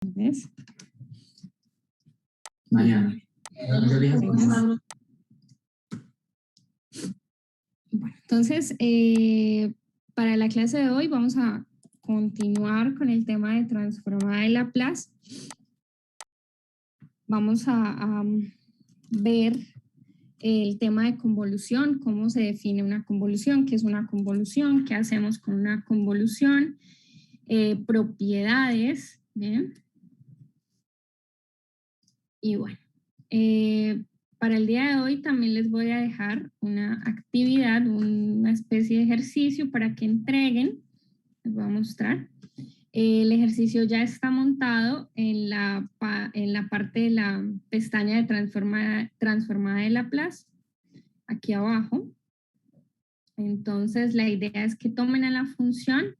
¿Ves? Mañana. Bueno, entonces, para la clase de hoy vamos a continuar con el tema de transformada de Laplace. Vamos a ver el tema de convolución, cómo se define una convolución, qué es una convolución, qué hacemos con una convolución, propiedades, ¿bien? Y bueno, para el día de hoy también les voy a dejar una actividad, una especie de ejercicio para que entreguen. Les voy a mostrar. El ejercicio ya está montado en la parte de la pestaña de transformada de Laplace, aquí abajo. Entonces la idea es que tomen a la función,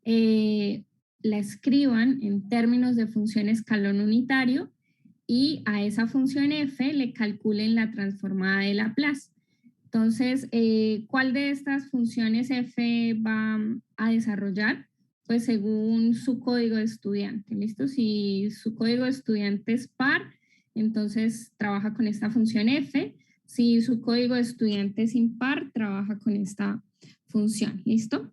la escriban en términos de función escalón unitario y a esa función f le calculen la transformada de Laplace. Entonces, ¿cuál de estas funciones f va a desarrollar? Pues según su código de estudiante, ¿listo? Si su código de estudiante es par, entonces trabaja con esta función f. Si su código de estudiante es impar, trabaja con esta función, ¿listo?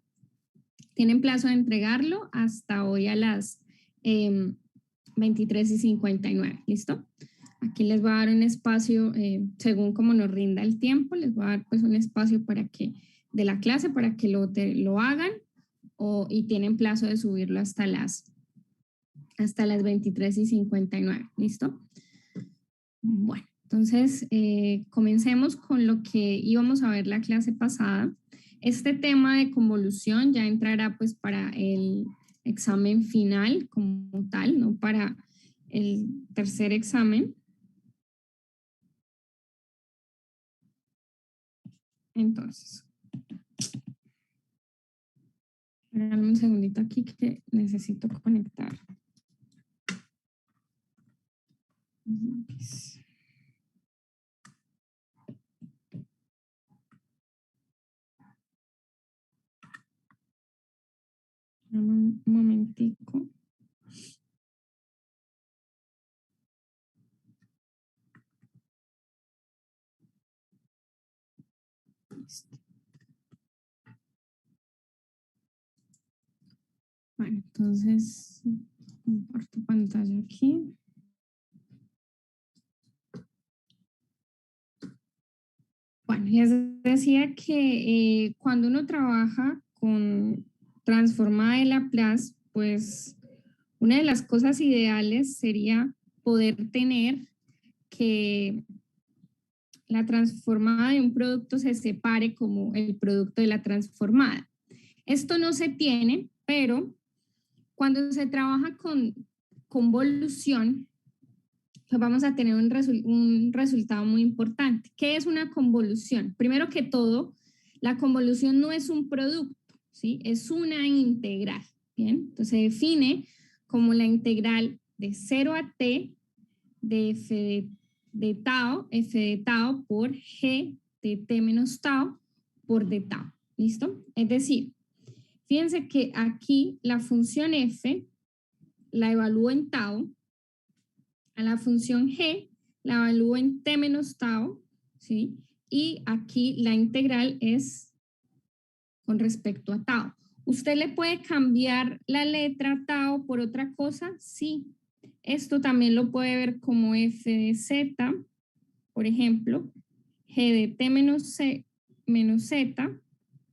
Tienen plazo de entregarlo hasta hoy a las 23:59, ¿listo? Aquí les voy a dar un espacio, según como nos rinda el tiempo, les voy a dar pues un espacio para que, de la clase, para que lo hagan y tienen plazo de subirlo hasta las 23:59, ¿listo? Bueno, entonces comencemos con lo que íbamos a ver la clase pasada. Este tema de convolución ya entrará pues para el examen final como tal, no para el tercer examen. Entonces, dame un segundito aquí que necesito conectar. Dame un momentico. Listo. Bueno, entonces comparto pantalla aquí. Bueno, les decía que cuando uno trabaja con transformada de Laplace, pues una de las cosas ideales sería poder tener que la transformada de un producto se separe como el producto de la transformada. Esto no se tiene, pero cuando se trabaja con convolución, pues vamos a tener un resultado muy importante. ¿Qué es una convolución? Primero que todo, la convolución no es un producto, ¿sí? Es una integral, ¿bien? Entonces se define como la integral de 0 a t de f de tau por g de t menos tau por d tau, ¿listo? Es decir, fíjense que aquí la función f la evalúo en tau, a la función g la evalúo en t menos tau, ¿sí? Y aquí la integral es con respecto a tau. ¿Usted le puede cambiar la letra tau por otra cosa? Sí. Esto también lo puede ver como f de z, por ejemplo, g de t menos z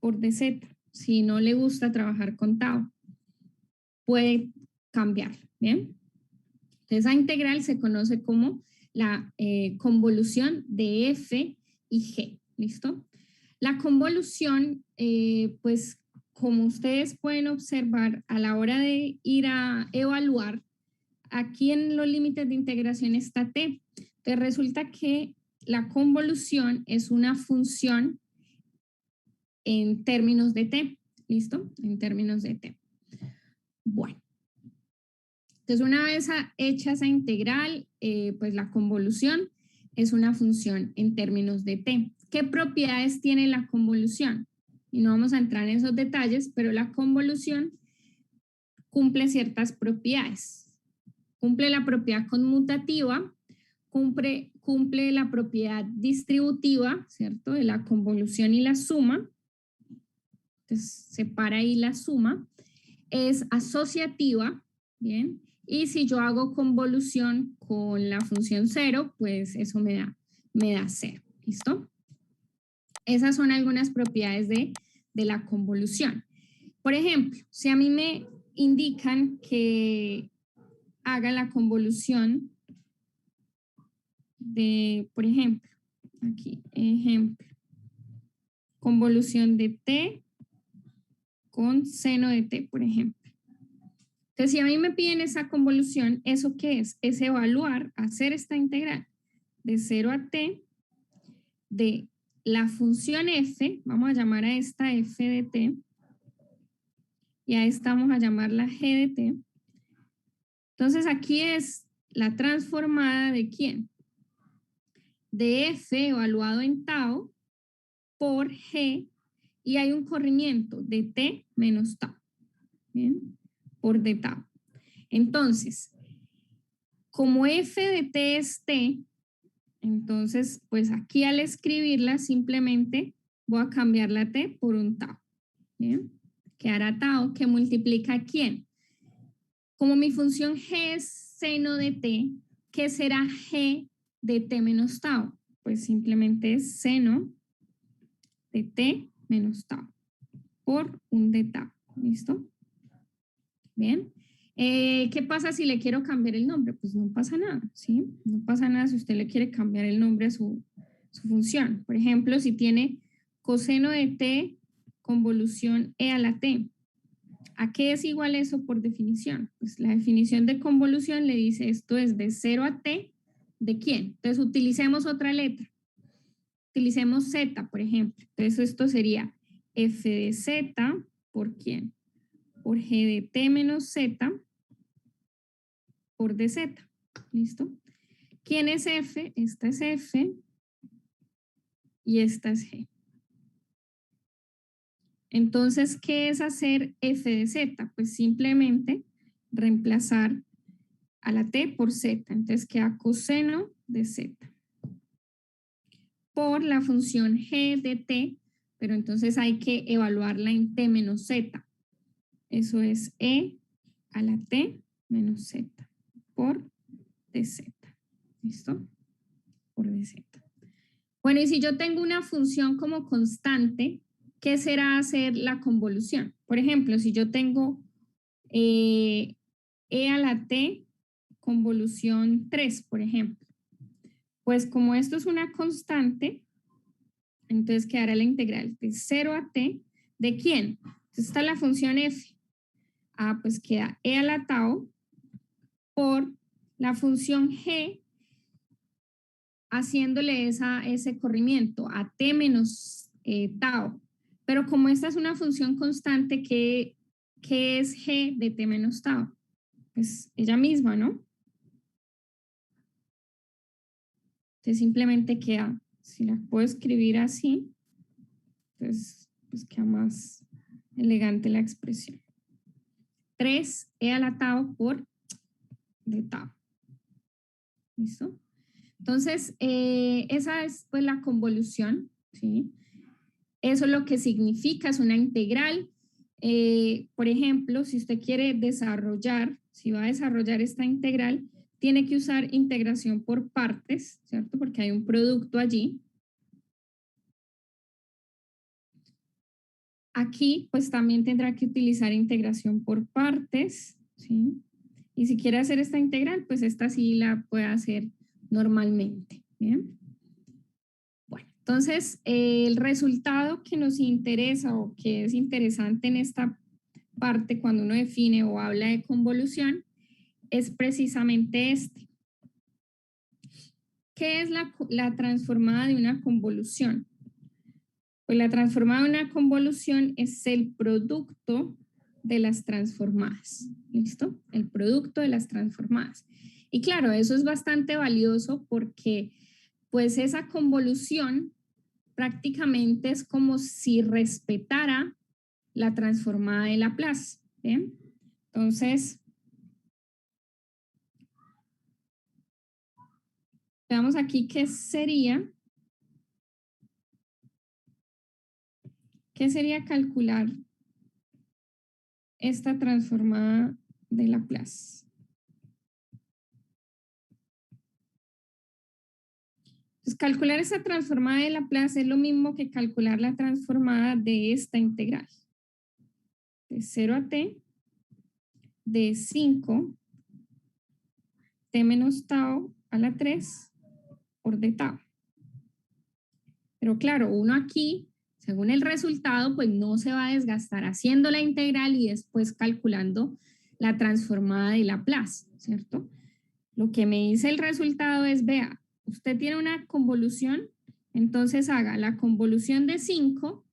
por dz. Si no le gusta trabajar con tau, puede cambiarlo, ¿bien? Entonces, esa integral se conoce como la convolución de f y g, ¿listo? La convolución, pues como ustedes pueden observar a la hora de ir a evaluar, aquí en los límites de integración está t. Entonces resulta que la convolución es una función en términos de t, ¿listo? En términos de t. Bueno. Entonces, una vez hecha esa integral, pues la convolución es una función en términos de t. ¿Qué propiedades tiene la convolución? Y no vamos a entrar en esos detalles, pero la convolución cumple ciertas propiedades. cumple la propiedad conmutativa, cumple la propiedad distributiva, ¿cierto? De la convolución y la suma. Entonces, separa ahí la suma. Es asociativa, ¿bien? Y si yo hago convolución con la función 0, pues eso me da 0, ¿listo? Esas son algunas propiedades de la convolución. Por ejemplo, si a mí me indican que haga la convolución de, por ejemplo, aquí, ejemplo, convolución de t con seno de t, por ejemplo. Entonces, si a mí me piden esa convolución, ¿eso qué es? Es evaluar, hacer esta integral de 0 a t de la función f, vamos a llamar a esta f de t, y a esta vamos a llamarla g de t. Entonces, aquí es la transformada de ¿quién? De f evaluado en tau por g, y hay un corrimiento de t menos tau, ¿bien? Por d tau. Entonces, como f de t es t, entonces, pues aquí al escribirla simplemente voy a cambiar la t por un tau, ¿bien? Quedará tau que multiplica ¿a quién? Como mi función g es seno de t, ¿qué será g de t menos tau? Pues simplemente es seno de t menos tau por un d tau, ¿listo? Bien. ¿Qué pasa si le quiero cambiar el nombre? Pues no pasa nada, ¿sí? No pasa nada si usted le quiere cambiar el nombre a su función. Por ejemplo, si tiene coseno de t convolución e a la t. ¿A qué es igual eso por definición? Pues la definición de convolución le dice esto es de 0 a t, ¿de quién? Entonces utilicemos otra letra. Utilicemos z, por ejemplo. Entonces esto sería f de z por ¿quién? Por g de t menos z por dz. ¿Listo? ¿Quién es f? Esta es f y esta es g. Entonces, ¿qué es hacer f de z? Pues simplemente reemplazar a la t por z. Entonces queda coseno de z por la función g de t, pero entonces hay que evaluarla en t menos z. Eso es e a la t menos z por dz. ¿Listo? Por dz. Bueno, y si yo tengo una función como constante, ¿qué será hacer la convolución? Por ejemplo, si yo tengo e a la t convolución 3, por ejemplo, pues como esto es una constante, entonces quedará la integral de 0 a t, ¿de quién? Entonces está la función f. Pues queda e a la tau por la función g, haciéndole ese corrimiento a t menos tau. Pero como esta es una función constante, ¿qué es g de t menos tau? Pues ella misma, ¿no? Entonces simplemente queda, si la puedo escribir así, entonces pues queda más elegante la expresión. 3 e a la tau por d tau. ¿Listo? Entonces, esa es pues la convolución, ¿sí? Eso es lo que significa, es una integral. Por ejemplo, si usted quiere desarrollar, si va a desarrollar esta integral, tiene que usar integración por partes, ¿cierto? Porque hay un producto allí. Aquí, pues también tendrá que utilizar integración por partes, ¿sí? Y si quiere hacer esta integral, pues esta sí la puede hacer normalmente, ¿bien? Bueno, entonces el resultado que nos interesa o que es interesante en esta parte cuando uno define o habla de convolución es precisamente este. ¿Qué es la transformada de una convolución? Pues la transformada de una convolución es el producto de las transformadas, ¿listo? El producto de las transformadas. Y claro, eso es bastante valioso porque pues esa convolución prácticamente es como si respetara la transformada de Laplace, ¿bien? Entonces, veamos aquí qué sería calcular esta transformada de Laplace. Entonces, calcular esta transformada de Laplace es lo mismo que calcular la transformada de esta integral. De 0 a t, de 5, t menos tau a la 3 por d tau. Pero claro, uno aquí, según el resultado, pues no se va a desgastar haciendo la integral y después calculando la transformada de Laplace, ¿cierto? Lo que me dice el resultado es, vea, usted tiene una convolución, entonces haga la convolución de 5,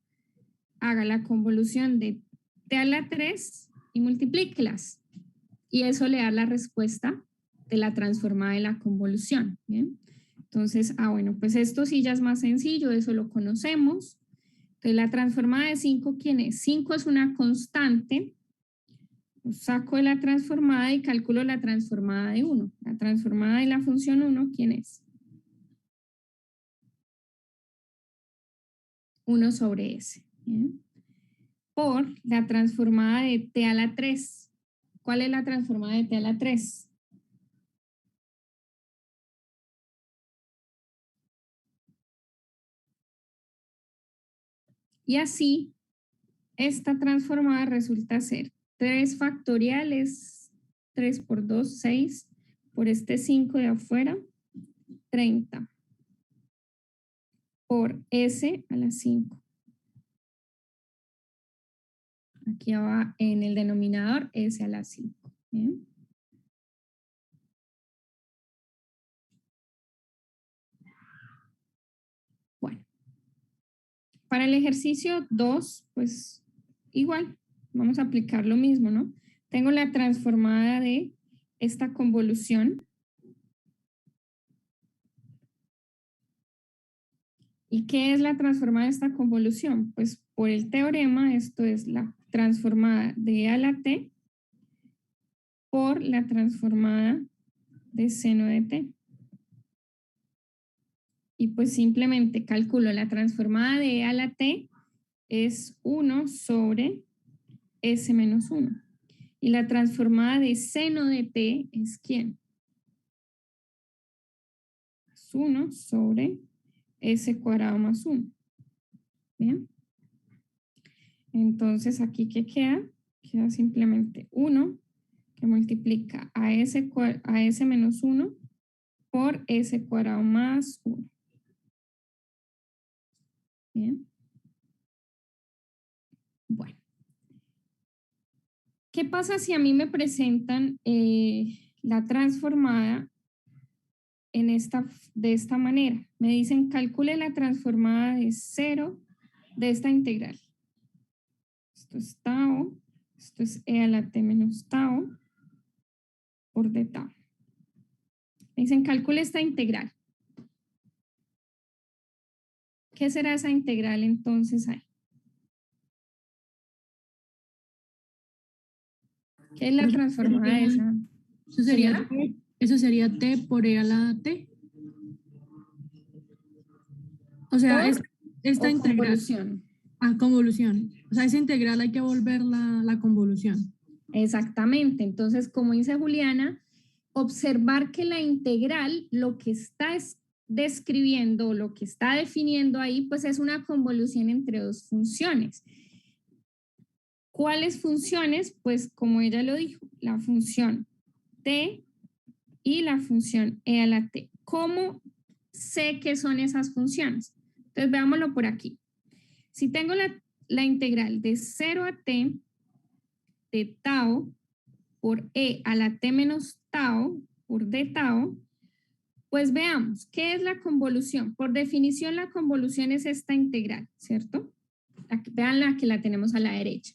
haga la convolución de t a la 3 y multiplíquelas. Y eso le da la respuesta de la transformada de la convolución, ¿bien? Entonces, bueno, pues esto sí ya es más sencillo, eso lo conocemos. Entonces, la transformada de 5, ¿quién es? 5 es una constante. Saco de la transformada y calculo la transformada de 1. La transformada de la función 1, ¿quién es? 1 sobre s. ¿Bien? Por la transformada de t a la 3. ¿Cuál es la transformada de t a la 3? Y así, esta transformada resulta ser 3 factoriales, 3 por 2, 6, por este 5 de afuera, 30, por s a la 5. Aquí va en el denominador s a la 5. ¿Bien? Bueno, para el ejercicio 2, pues igual, vamos a aplicar lo mismo, ¿no? Tengo la transformada de esta convolución. ¿Y qué es la transformada de esta convolución? Pues por el teorema, esto es la transformada de e a la t por la transformada de seno de t. Y pues simplemente calculo la transformada de e a la t es 1 sobre s menos 1. Y la transformada de seno de t es ¿quién? Es 1 sobre s cuadrado más 1. ¿Bien? Entonces, ¿aquí qué queda? Queda simplemente 1 que multiplica a s menos 1 por s cuadrado más 1. Bien. Bueno. ¿Qué pasa si a mí me presentan la transformada de esta manera? Me dicen, calcule la transformada de 0 de esta integral. Esto es tau, esto es e a la t menos tau por d tau. Me dicen, calcule esta integral. ¿Qué será esa integral entonces ahí? ¿Qué es la transformada de esa? Eso sería t por e a la t. O sea, esta integral. Convolución. Convolución. O sea, esa integral hay que volver la convolución. Exactamente. Entonces, como dice Juliana, observar que la integral lo que está describiendo, lo que está definiendo ahí, pues es una convolución entre dos funciones. ¿Cuáles funciones? Pues como ella lo dijo, la función t y la función e a la t. ¿Cómo sé qué son esas funciones? Entonces veámoslo por aquí. Si tengo la integral de 0 a t de tau por e a la t menos tau por d tau, pues veamos, ¿qué es la convolución? Por definición, la convolución es esta integral, ¿cierto? Vean la que la tenemos a la derecha.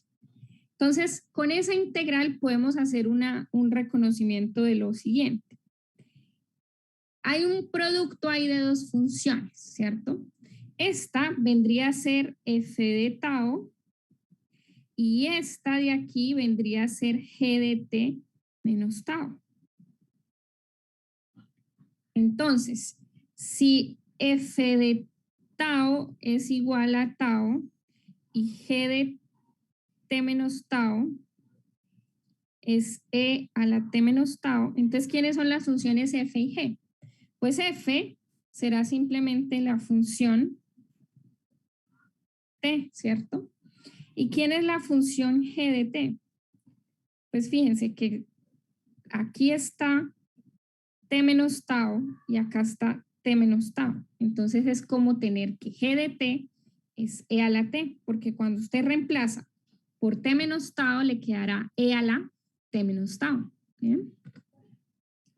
Entonces, con esa integral podemos hacer un reconocimiento de lo siguiente. Hay un producto ahí de dos funciones, ¿cierto? Esta vendría a ser f de tau y esta de aquí vendría a ser g de t menos tau. Entonces, si f de tau es igual a tau y g de t menos tau es e a la t menos tau, entonces, ¿quiénes son las funciones f y g? Pues f será simplemente la función t, ¿cierto? ¿Y quién es la función g de t? Pues fíjense que aquí está t menos tau y acá está t menos tau. Entonces es como tener que g de t es e a la t, porque cuando usted reemplaza por t menos tau le quedará e a la t menos tau. ¿Bien?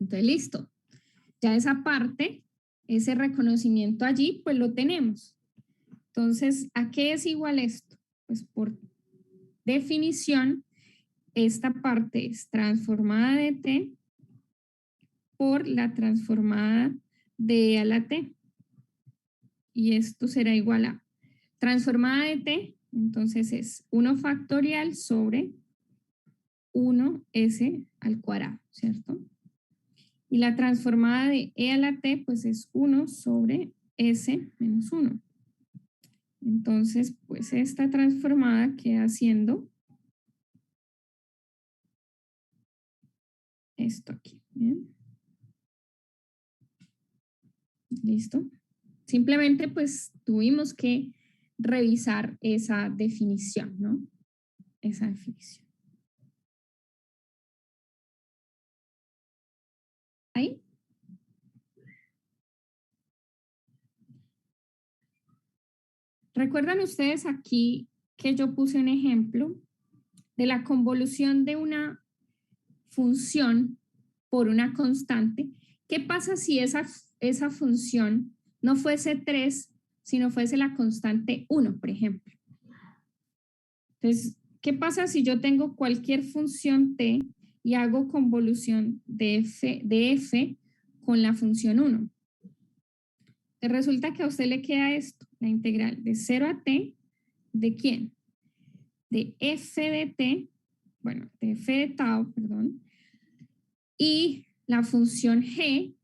Entonces listo. Ya esa parte, ese reconocimiento allí, pues lo tenemos. Entonces, ¿a qué es igual esto? Pues por definición, esta parte es transformada de t por la transformada de e a la t. Y esto será igual a transformada de t, entonces es 1 factorial sobre 1s al cuadrado, ¿cierto? Y la transformada de e a la t, pues es 1 sobre s menos 1. Entonces, pues esta transformada queda siendo esto aquí. ¿Bien? ¿Listo? Simplemente pues tuvimos que revisar esa definición, ¿no? Esa definición. ¿Ahí? ¿Recuerdan ustedes aquí que yo puse un ejemplo de la convolución de una función por una constante? ¿Qué pasa si esa función no fuese 3, sino fuese la constante 1, por ejemplo? Entonces, ¿qué pasa si yo tengo cualquier función t y hago convolución de f con la función 1? Resulta que a usted le queda esto, la integral de 0 a t, ¿de quién? De f de t, bueno, de f de tau, perdón, y la función g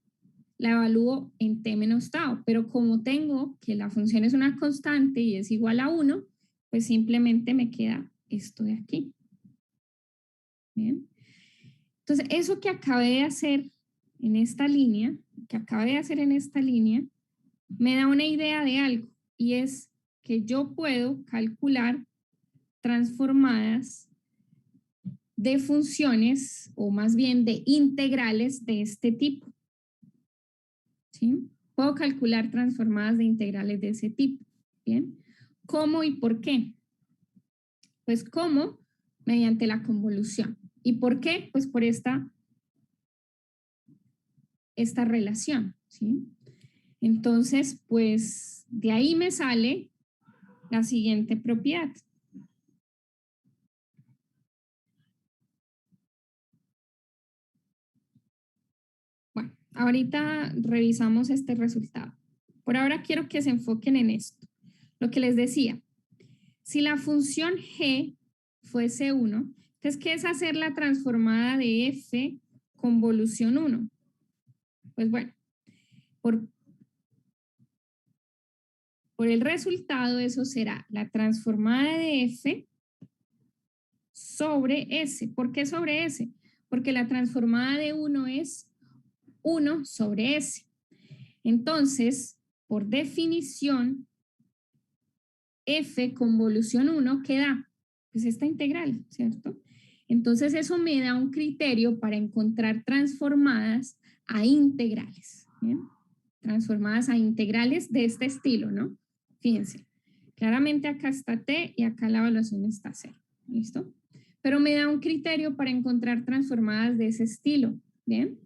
la evalúo en t menos tau, pero como tengo que la función es una constante y es igual a 1, pues simplemente me queda esto de aquí. Bien. Entonces, eso que acabé de hacer en esta línea, me da una idea de algo, y es que yo puedo calcular transformadas de funciones, o más bien de integrales de este tipo. ¿Sí? Puedo calcular transformadas de integrales de ese tipo. ¿Bien? ¿Cómo y por qué? Pues ¿cómo? Mediante la convolución. ¿Y por qué? Pues por esta relación. ¿Sí? Entonces, pues de ahí me sale la siguiente propiedad. Bueno, ahorita revisamos este resultado. Por ahora quiero que se enfoquen en esto. Lo que les decía, si la función g fuese 1, entonces, ¿qué es hacer la transformada de f convolución 1? Pues bueno, por el resultado eso será la transformada de f sobre s. ¿Por qué sobre s? Porque la transformada de 1 es 1 sobre s. Entonces, por definición, f convolución 1, ¿qué da? Pues esta integral, ¿cierto? Entonces eso me da un criterio para encontrar transformadas a integrales, ¿bien? Transformadas a integrales de este estilo, ¿no? Fíjense, claramente acá está t y acá la evaluación está 0, ¿listo? Pero me da un criterio para encontrar transformadas de ese estilo, ¿bien?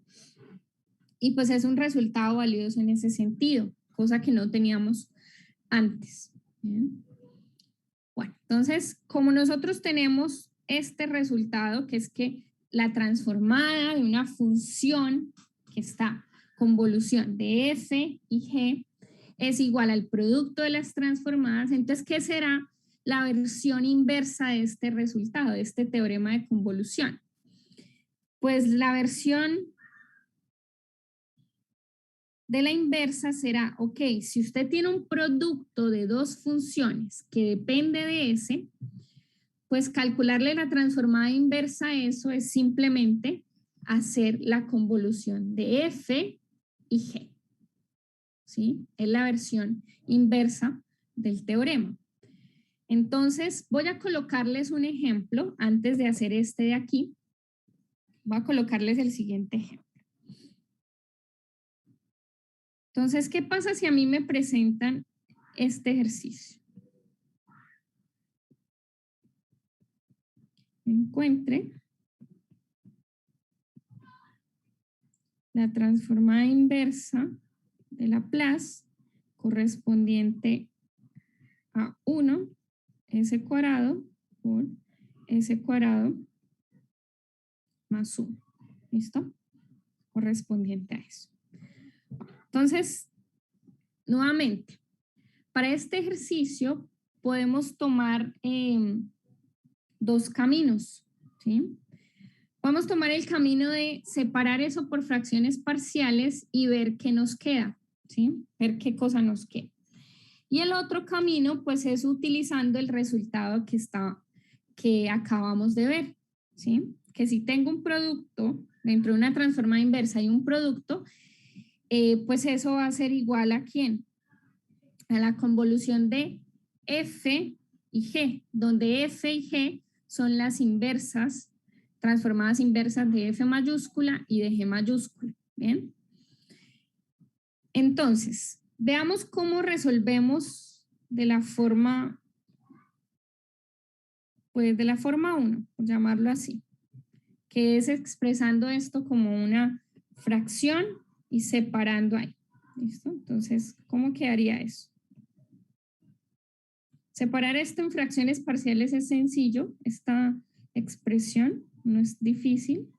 Y pues es un resultado valioso en ese sentido, cosa que no teníamos antes, ¿bien? Bueno, entonces, como nosotros tenemos este resultado, que es que la transformada de una función que está convolución de f y g es igual al producto de las transformadas, entonces, ¿qué será la versión inversa de este resultado, de este teorema de convolución? Pues la versión de la inversa será, ok, si usted tiene un producto de dos funciones que depende de ese, pues calcularle la transformada inversa a eso es simplemente hacer la convolución de f y g. ¿Sí? Es la versión inversa del teorema. Entonces, voy a colocarles un ejemplo antes de hacer este de aquí. Voy a colocarles el siguiente ejemplo. Entonces, ¿qué pasa si a mí me presentan este ejercicio? Encuentre la transformada inversa de Laplace correspondiente a 1 s cuadrado por s cuadrado más 1. ¿Listo? Correspondiente a eso. Entonces, nuevamente, para este ejercicio podemos tomar dos caminos, ¿sí? Vamos a tomar el camino de separar eso por fracciones parciales y ver qué nos queda, ¿sí? Ver qué cosa nos queda. Y el otro camino, pues, es utilizando el resultado que acabamos de ver, ¿sí? Que si tengo un producto, dentro de una transformada inversa hay un producto, pues eso va a ser igual a ¿quién? A la convolución de f y g, donde f y g son las inversas, transformadas inversas de f mayúscula y de g mayúscula, ¿bien? Entonces, veamos cómo resolvemos de la forma, pues de la forma 1, por llamarlo así, que es expresando esto como una fracción y separando ahí. ¿Listo? Entonces, ¿cómo quedaría eso? Separar esto en fracciones parciales es sencillo, esta expresión no es difícil.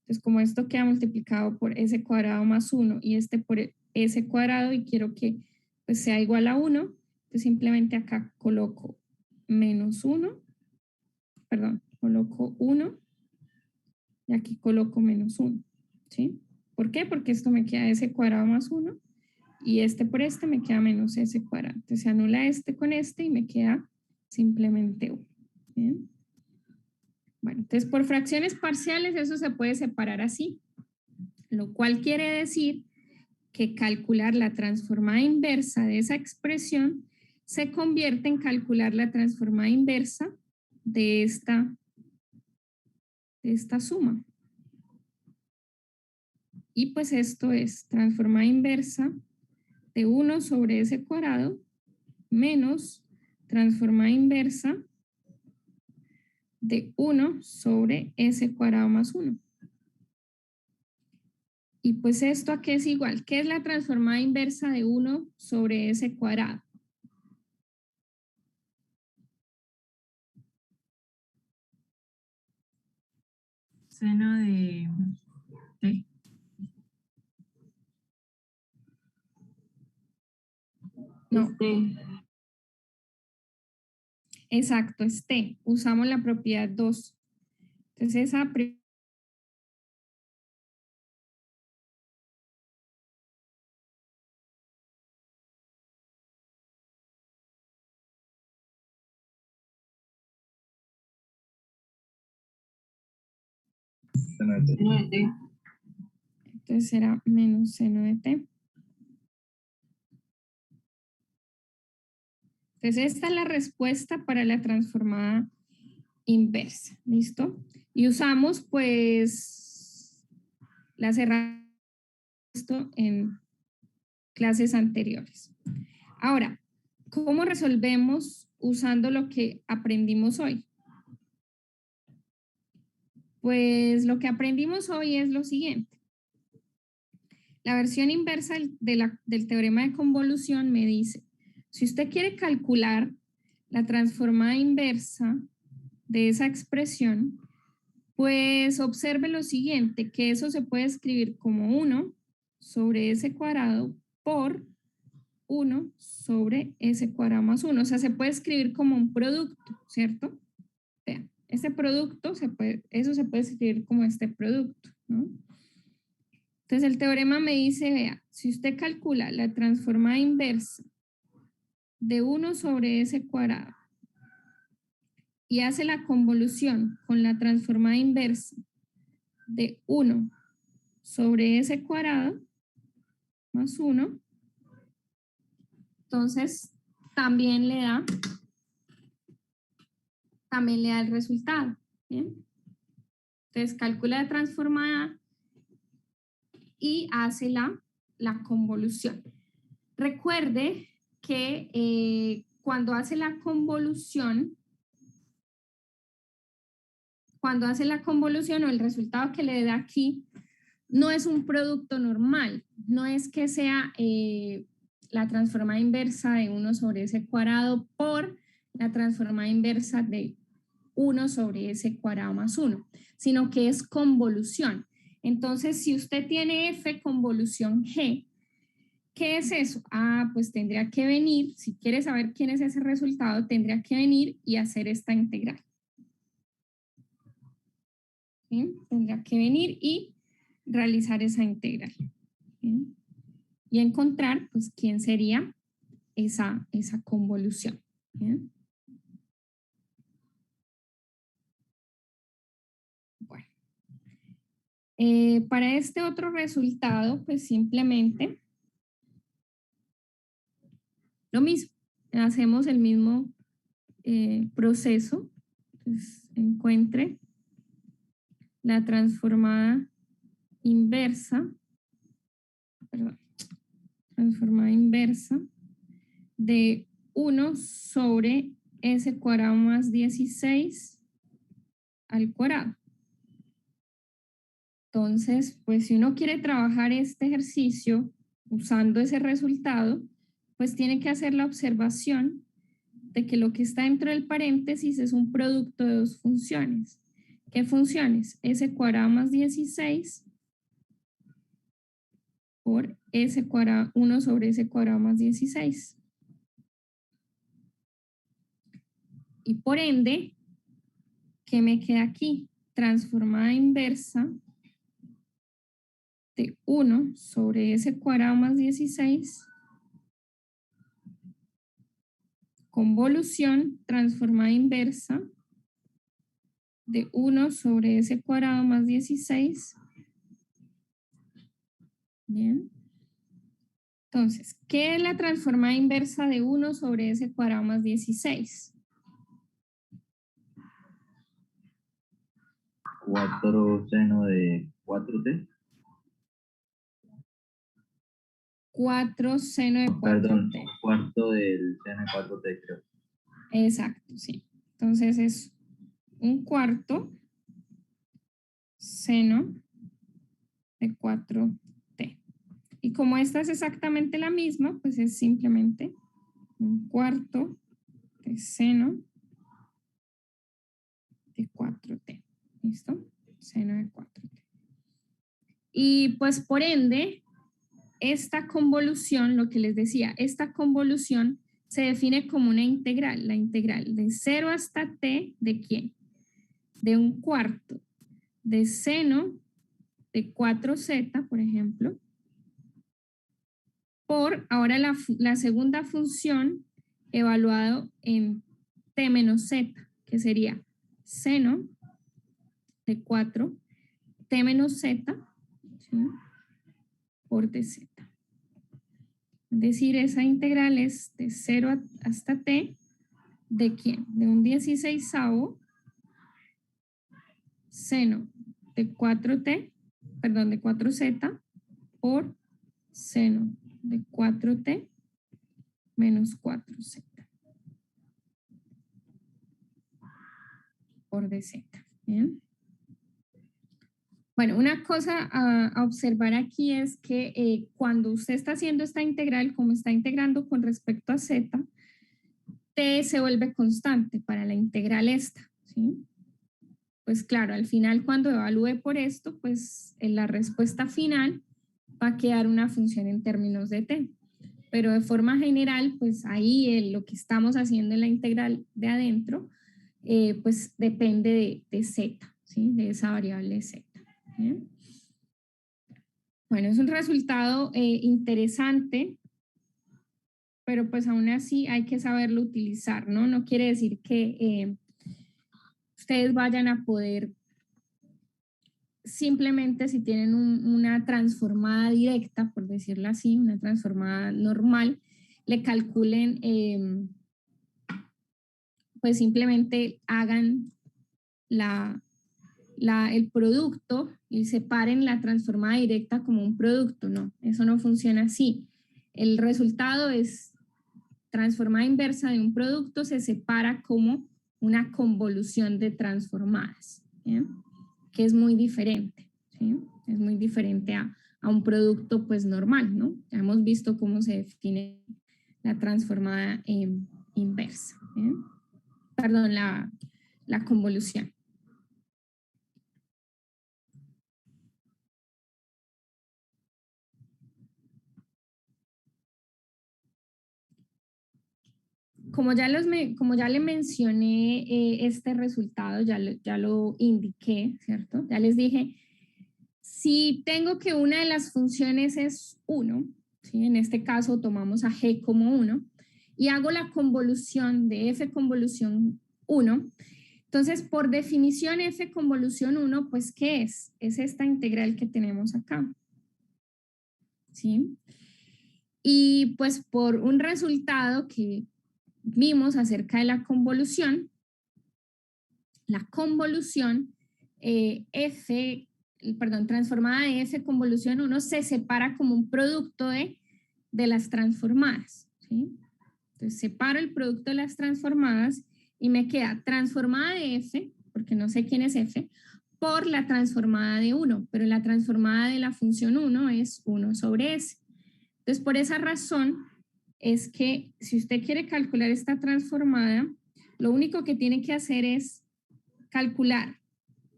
Entonces, como esto queda multiplicado por s cuadrado más 1 y este por s cuadrado y quiero que pues, sea igual a 1, entonces simplemente acá coloco menos 1, perdón, coloco 1 y aquí coloco menos 1, ¿sí? ¿Por qué? Porque esto me queda s cuadrado más 1 y este por este me queda menos s cuadrado. Entonces se anula este con este y me queda simplemente 1. ¿Bien? Bueno, entonces por fracciones parciales eso se puede separar así, lo cual quiere decir que calcular la transformada inversa de esa expresión se convierte en calcular la transformada inversa de esta suma. Y pues esto es transformada inversa de 1 sobre s cuadrado menos transformada inversa de 1 sobre s cuadrado más 1. Y pues esto a qué es igual. ¿Qué es la transformada inversa de 1 sobre s cuadrado? Seno de t. No. Exacto, es t. Usamos la propiedad 2. Entonces esa entonces será menos seno de t. Entonces esta es la respuesta para la transformada inversa, ¿listo? Y usamos pues las herramientas en clases anteriores. Ahora, ¿cómo resolvemos usando lo que aprendimos hoy? Pues lo que aprendimos hoy es lo siguiente. La versión inversa del teorema de convolución me dice, si usted quiere calcular la transformada inversa de esa expresión, pues observe lo siguiente, que eso se puede escribir como 1 sobre s cuadrado por 1 sobre s cuadrado más 1. O sea, se puede escribir como un producto, ¿cierto? Vean, Este producto, eso se puede escribir como este producto, ¿no? Entonces el teorema me dice, vea, si usted calcula la transformada inversa de 1 sobre s cuadrado y hace la convolución con la transformada inversa de 1 sobre s cuadrado más 1, entonces también le da el resultado. ¿Bien? Entonces calcula la transformada y hace la convolución. Recuerde que cuando hace la convolución o el resultado que le da aquí, no es un producto normal, no es que sea la transformada inversa de 1 sobre s cuadrado por la transformada inversa de 1 sobre s cuadrado más 1, sino que es convolución. Entonces, si usted tiene f convolución g, ¿qué es eso? Ah, pues tendría que venir, si quiere saber quién es ese resultado, tendría que venir y hacer esta integral. ¿Sí? Tendría que venir y realizar esa integral. ¿Sí? Y encontrar, pues, quién sería esa convolución. ¿Sí? Bueno. Para este otro resultado, pues simplemente lo mismo. Hacemos el mismo proceso. Entonces, encuentre la transformada inversa, de 1 sobre s cuadrado más 16 al cuadrado. Entonces, pues si uno quiere trabajar este ejercicio usando ese resultado, pues tiene que hacer la observación de que lo que está dentro del paréntesis es un producto de dos funciones. ¿Qué funciones? S cuadrado más 16 por s cuadrado, 1 sobre s cuadrado más 16. Y por ende, ¿qué me queda aquí? Transformada inversa de 1 sobre s cuadrado más 16, convolución transformada inversa de 1 sobre s cuadrado más 16. Bien. Entonces, ¿qué es la transformada inversa de 1 sobre s cuadrado más 16? 4 seno de 4t. 4 seno de 4t. Perdón, cuarto del seno de 4t, creo. Exacto, sí. Entonces es un cuarto seno de 4t. Y como esta es exactamente la misma, pues es simplemente un cuarto de seno de 4t. ¿Listo? Seno de 4t. Y pues por ende, esta convolución, lo que les decía, esta convolución se define como una integral, la integral de 0 hasta t, ¿de quién? De un cuarto de seno de 4z, por ejemplo, por ahora la segunda función evaluado en t menos z, que sería seno de 4 t menos z, ¿sí? Por dz. Es decir, esa integral es de 0 hasta t, ¿de quién? De un 16avo seno de 4t, perdón, de 4z por seno de 4t menos 4z por dz. ¿Bien? Bueno, una cosa a observar aquí es que cuando usted está haciendo esta integral, como está integrando con respecto a z, t se vuelve constante para la integral esta, ¿sí? Pues claro, al final cuando evalúe por esto, pues en la respuesta final va a quedar una función en términos de t. Pero de forma general, pues ahí lo que estamos haciendo en la integral de adentro pues depende de z, ¿sí? De esa variable z. ¿Bien? Bueno, es un resultado interesante, pero pues aún así hay que saberlo utilizar, ¿no? No quiere decir que ustedes vayan a poder simplemente si tienen una transformada directa, por decirlo así, una transformada normal, le calculen, pues simplemente hagan el producto y separen la transformada directa como un producto. No, eso no funciona así. El resultado es transformada inversa de un producto se separa como una convolución de transformadas, ¿bien? Que es muy diferente, ¿sí? Es muy diferente a un producto pues normal, ¿no? Ya hemos visto cómo se define la transformada inversa, ¿bien? Perdón, la convolución. Como ya le mencioné este resultado, ya lo indiqué, ¿cierto? Ya les dije, si tengo que una de las funciones es 1, ¿sí? En este caso tomamos a g como 1, y hago la convolución de f convolución 1, entonces por definición f convolución 1, pues ¿qué es? Es esta integral que tenemos acá, ¿sí? Y pues por un resultado que vimos acerca de la convolución transformada de f convolución 1 se separa como un producto de las transformadas, ¿sí? Entonces separo el producto de las transformadas y me queda transformada de f, porque no sé quién es f, por la transformada de 1, pero la transformada de la función 1 es 1 sobre s. Entonces, por esa razón es que si usted quiere calcular esta transformada, lo único que tiene que hacer es calcular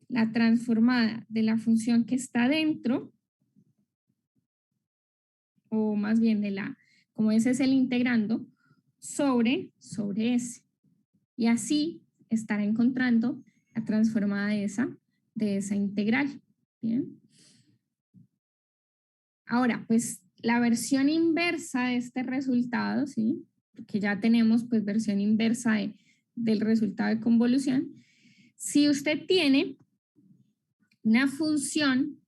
la transformada de la función que está dentro, o más bien como ese es el integrando, sobre S. Y así estará encontrando la transformada de esa integral. ¿Bien? Ahora, pues la versión inversa de este resultado, ¿sí? Porque ya tenemos pues versión inversa del resultado de convolución. Si usted tiene una función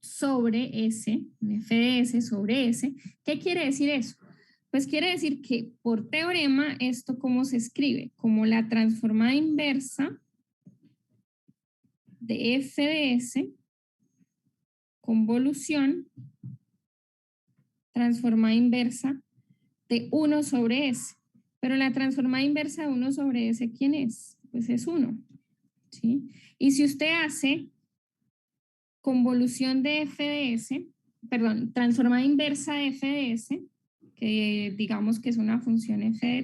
sobre S, un f de S sobre S, ¿qué quiere decir eso? Pues quiere decir que por teorema, esto ¿cómo se escribe? Como la transformada inversa de f de S, convolución, transformada inversa de 1 sobre S. Pero la transformada inversa de 1 sobre S, ¿quién es? Pues es 1, ¿sí? Y si usted hace convolución de f de S, perdón, transformada inversa de f de S, que digamos que es una función f de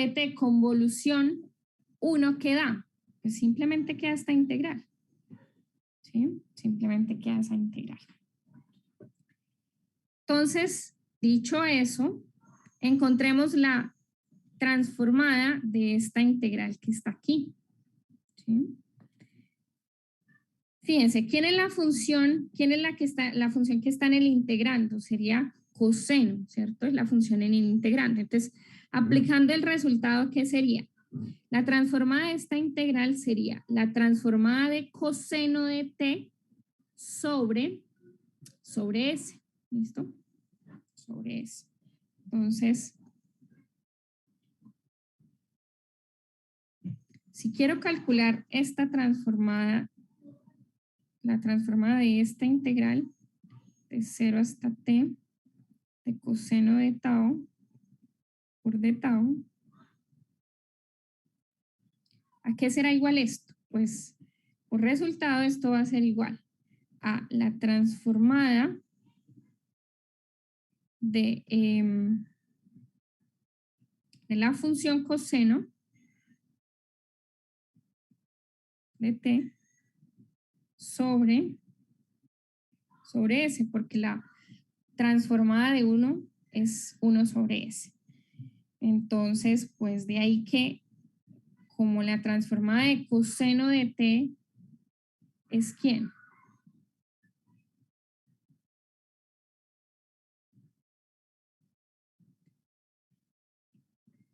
t convolución 1, ¿qué da? Pues simplemente queda esta integral, ¿sí? Simplemente queda esa integral. Entonces, dicho eso, encontremos la transformada de esta integral que está aquí, ¿sí? Fíjense, ¿quién es la función? ¿Quién es la función que está en el integrando? Sería coseno, ¿cierto? Es la función en el integrando. Entonces, aplicando el resultado, ¿qué sería? La transformada de esta integral sería la transformada de coseno de t sobre S, ¿listo? Sobre S. Entonces, si quiero calcular esta transformada, la transformada de esta integral de 0 hasta t de coseno de tau por d tau, ¿a qué será igual esto? Pues por resultado esto va a ser igual a la transformada de la función coseno de t sobre S, porque la transformada de 1 es 1 sobre S. Entonces, pues de ahí que como la transformada de coseno de t es ¿quién?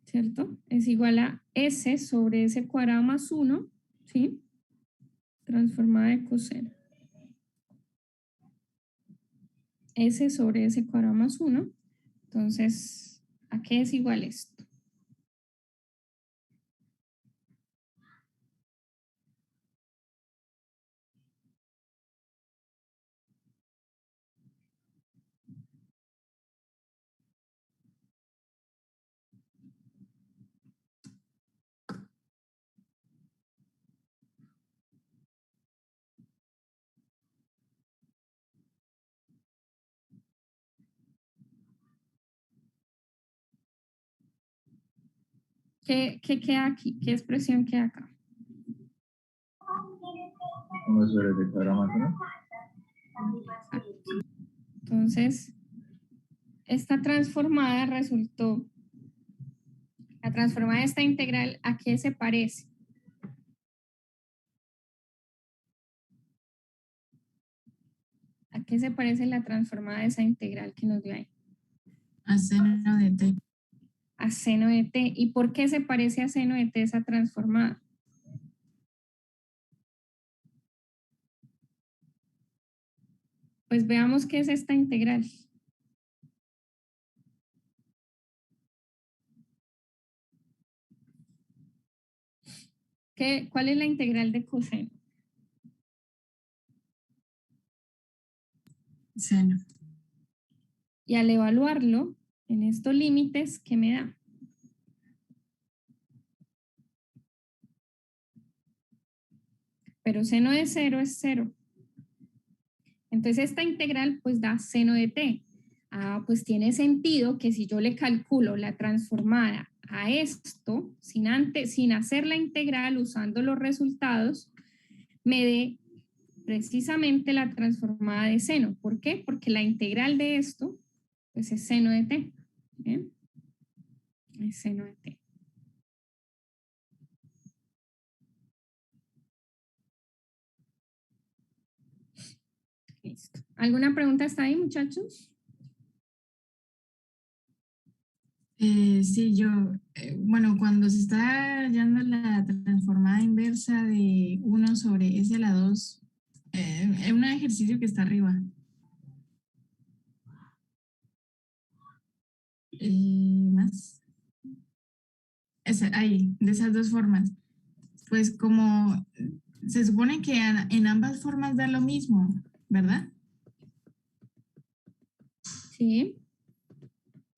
¿Cierto? Es igual a s sobre s cuadrado más 1, ¿sí? Transformada de coseno. S sobre s cuadrado más 1. Entonces, ¿a qué es igual esto? ¿Qué queda aquí? ¿Qué expresión queda acá? 1 sobre s cuadrado más 1. Entonces, esta transformada resultó, la transformada de esta integral, ¿a qué se parece? ¿A qué se parece la transformada de esa integral que nos dio ahí? A seno de t. A seno de t. ¿Y por qué se parece a seno de t esa transformada? Pues veamos qué es esta integral. ¿Cuál es la integral de coseno? Seno. Y al evaluarlo en estos límites, ¿qué me da? Pero seno de 0 es 0. Entonces esta integral pues da seno de t. Ah, pues tiene sentido que si yo le calculo la transformada a esto, sin hacer la integral, usando los resultados, me dé precisamente la transformada de seno. ¿Por qué? Porque la integral de esto pues es seno de t. ¿Bien? Es seno de t. Listo. ¿Alguna pregunta hasta ahí, muchachos? Sí, bueno, cuando se está hallando la transformada inversa de 1 sobre s a la 2, es un ejercicio que está arriba. Más. Ahí, de esas dos formas. Pues como se supone que en ambas formas da lo mismo, ¿verdad? Sí.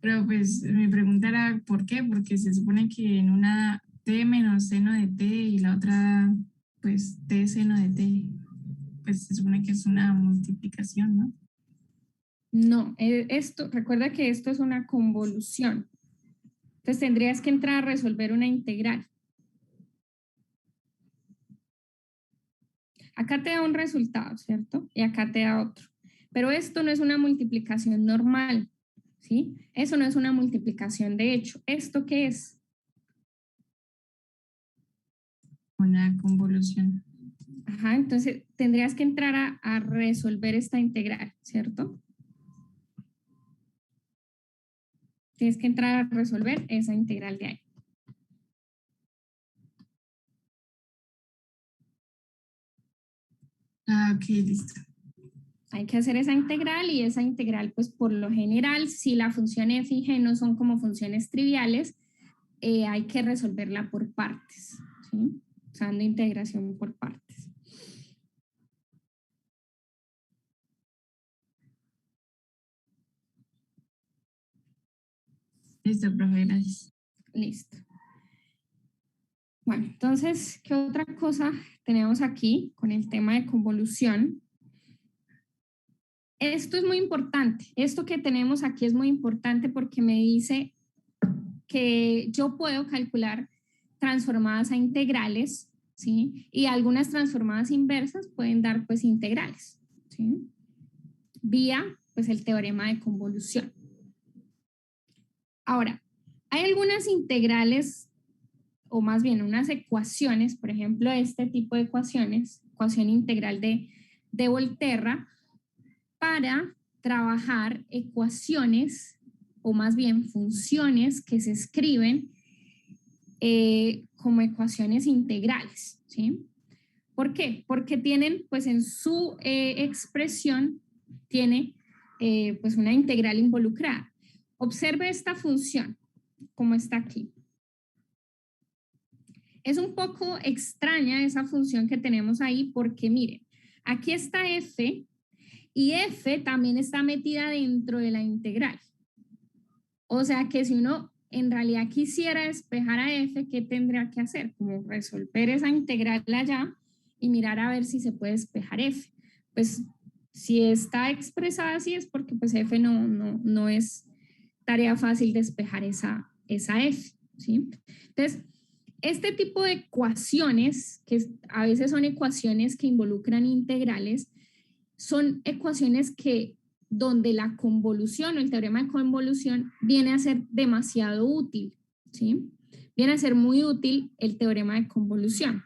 Pero pues mi pregunta era ¿por qué? Porque se supone que en una t menos seno de t y la otra pues t seno de t, pues se supone que es una multiplicación, ¿no? No, recuerda que esto es una convolución. Entonces tendrías que entrar a resolver una integral. Acá te da un resultado, ¿cierto? Y acá te da otro. Pero esto no es una multiplicación normal, ¿sí? Eso no es una multiplicación de hecho. ¿Esto qué es? Una convolución. Ajá, entonces tendrías que entrar a resolver esta integral, ¿cierto? Tienes que entrar a resolver esa integral de ahí. Ah, ok, listo. Hay que hacer esa integral y esa integral, pues por lo general, si la función f y g no son como funciones triviales, hay que resolverla por partes, ¿sí? Usando integración por partes. Listo, profe, gracias. Listo. Bueno, entonces, ¿qué otra cosa tenemos aquí con el tema de convolución? Esto es muy importante. Esto que tenemos aquí es muy importante porque me dice que yo puedo calcular transformadas a integrales, ¿sí? Y algunas transformadas inversas pueden dar pues integrales, ¿sí? Vía pues el teorema de convolución. Ahora, Hay algunas integrales, o más bien unas ecuaciones, por ejemplo, este tipo de ecuaciones, ecuación integral de Volterra, para trabajar ecuaciones, o más bien funciones que se escriben como ecuaciones integrales, ¿sí? ¿Por qué? Porque tienen, pues en su expresión, tiene pues una integral involucrada. Observe esta función, como está aquí. Es un poco extraña esa función que tenemos ahí porque miren, aquí está f y f también está metida dentro de la integral. O sea que si uno en realidad quisiera despejar a f, ¿qué tendría que hacer? Como resolver esa integral allá y mirar a ver si se puede despejar f. Pues si está expresada así es porque pues f no es tarea fácil despejar esa f, ¿sí? Entonces, este tipo de ecuaciones, que a veces son ecuaciones que involucran integrales, son ecuaciones que donde la convolución o el teorema de convolución viene a ser demasiado útil, ¿sí? Viene a ser muy útil el teorema de convolución.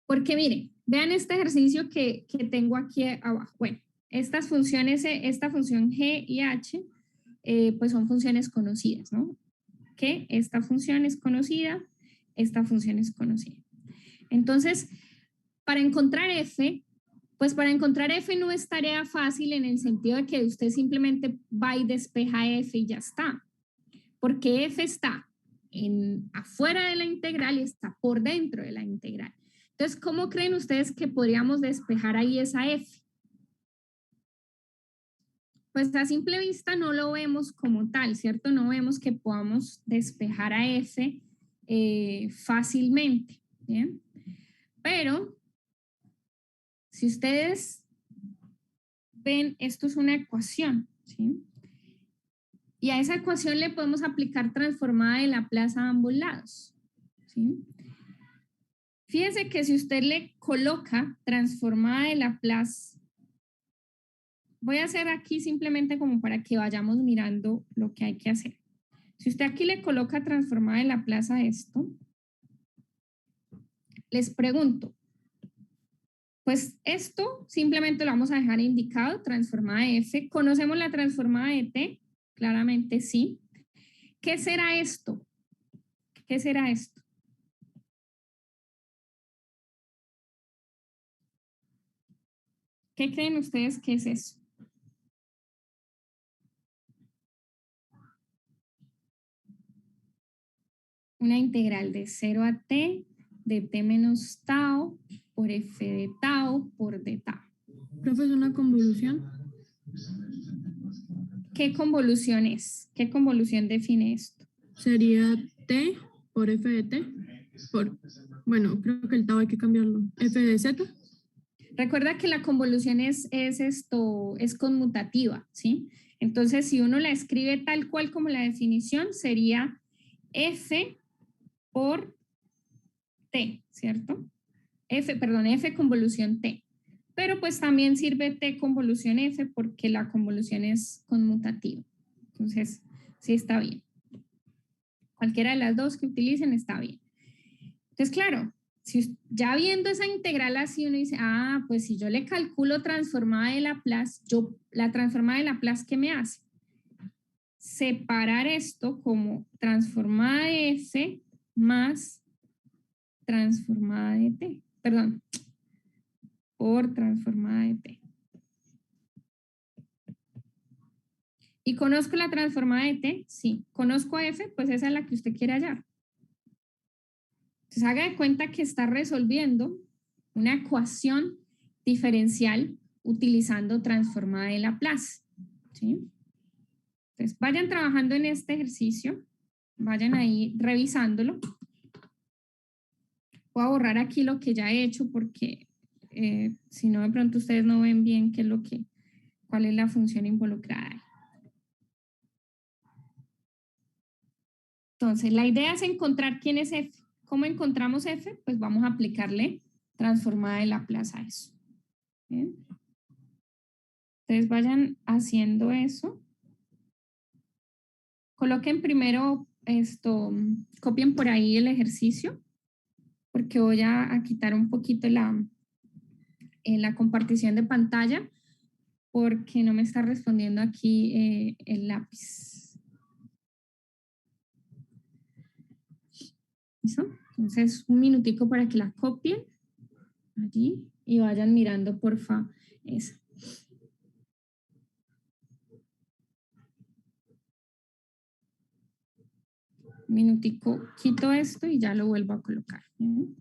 Porque miren, vean este ejercicio que tengo aquí abajo. Bueno, estas funciones, esta función g y h, pues son funciones conocidas, ¿no? Que esta función es conocida, esta función es conocida. Entonces, para encontrar f, pues para encontrar f no es tarea fácil en el sentido de que usted simplemente va y despeja f y ya está, porque f está afuera de la integral y está por dentro de la integral. Entonces, ¿cómo creen ustedes que podríamos despejar ahí esa f? Pues a simple vista no lo vemos como tal, ¿cierto? No vemos que podamos despejar a f fácilmente, ¿bien? Pero si ustedes ven, esto es una ecuación, ¿sí? Y a esa ecuación le podemos aplicar transformada de Laplace a ambos lados, ¿sí? Fíjense que si usted le coloca transformada de Laplace, voy a hacer aquí simplemente como para que vayamos mirando lo que hay que hacer. Si usted aquí le coloca transformada de Laplace a esto, les pregunto, pues esto simplemente lo vamos a dejar indicado, transformada de f. ¿Conocemos la transformada de t? Claramente sí. ¿Qué será esto? ¿Qué será esto? ¿Qué creen ustedes que es eso? Una integral de 0 a t de t menos tau por f de tau por d tau. Profe, ¿es una convolución? ¿Qué convolución es? ¿Qué convolución define esto? Sería t por f de t por, bueno, creo que el tau hay que cambiarlo. F de z. Recuerda que la convolución es conmutativa, ¿sí? Entonces, si uno la escribe tal cual como la definición, sería f por t, ¿cierto? F convolución t. Pero pues también sirve t convolución f porque la convolución es conmutativa. Entonces, sí está bien. Cualquiera de las dos que utilicen está bien. Entonces, claro, si ya viendo esa integral así uno dice, ah, pues si yo le calculo transformada de Laplace, la transformada de Laplace, ¿qué me hace? Separar esto como transformada de f más transformada de t. Perdón, por transformada de t. ¿Y conozco la transformada de t? Sí. ¿Conozco a f? Pues esa es la que usted quiere hallar. Entonces haga de cuenta que está resolviendo una ecuación diferencial utilizando transformada de Laplace, ¿sí? Entonces vayan trabajando en este ejercicio, vayan ahí revisándolo. Voy a borrar aquí lo que ya he hecho porque si no de pronto ustedes no ven bien qué es cuál es la función involucrada ahí. Entonces la idea es encontrar quién es f. ¿Cómo encontramos f? Pues vamos a aplicarle transformada de Laplace a eso. ¿Bien? Entonces vayan haciendo eso coloquen primero esto, copien por ahí el ejercicio, porque voy a quitar un poquito la compartición de pantalla, porque no me está respondiendo aquí el lápiz. ¿Listo? Entonces, un minutico para que la copien allí y vayan mirando, porfa, esa. Un minutico, quito esto y ya lo vuelvo a colocar. ¿Bien?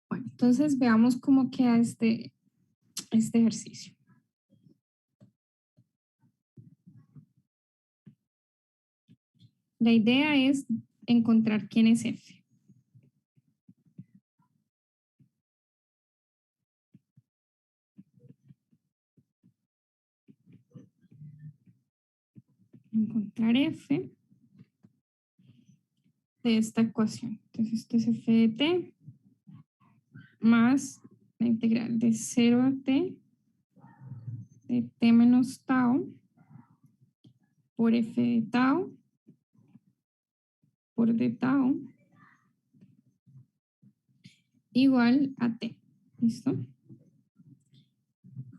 Bueno, entonces veamos cómo queda este ejercicio. La idea es encontrar quién es F. Encontrar F de esta ecuación. Entonces, esto es F de T más la integral de 0 a T de T menos tau por F de tau por D tau igual a T. ¿Listo?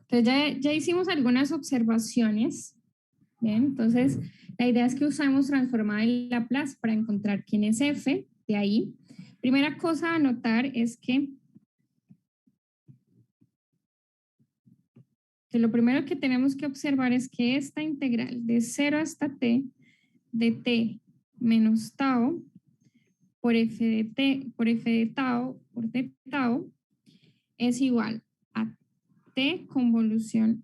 Entonces ya hicimos algunas observaciones. Bien, entonces la idea es que usamos transformada de Laplace para encontrar quién es F de ahí. Primera cosa a notar es que lo primero que tenemos que observar es que esta integral de 0 hasta T de T menos tau por F de T, por F de tau, por D tau, es igual a T convolución